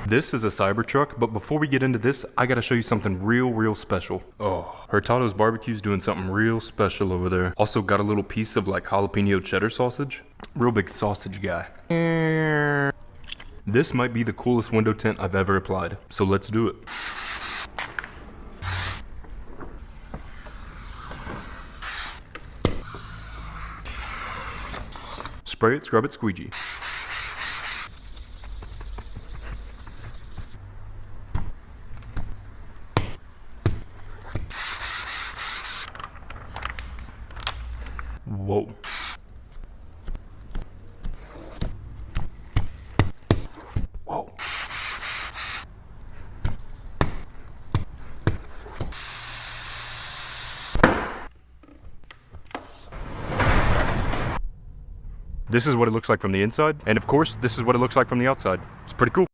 This is a Cybertruck, but before we get into this, I gotta show you something real special. Oh, Hurtado's Barbecue's doing something real special over there. Also got a little piece of like jalapeno cheddar sausage. Real big sausage guy. This might be the coolest window tint I've ever applied, so let's do it. Spray it, scrub it, squeegee. Whoa. Whoa. This is what it looks like from the inside, and of course, this is what it looks like from the outside. It's pretty cool.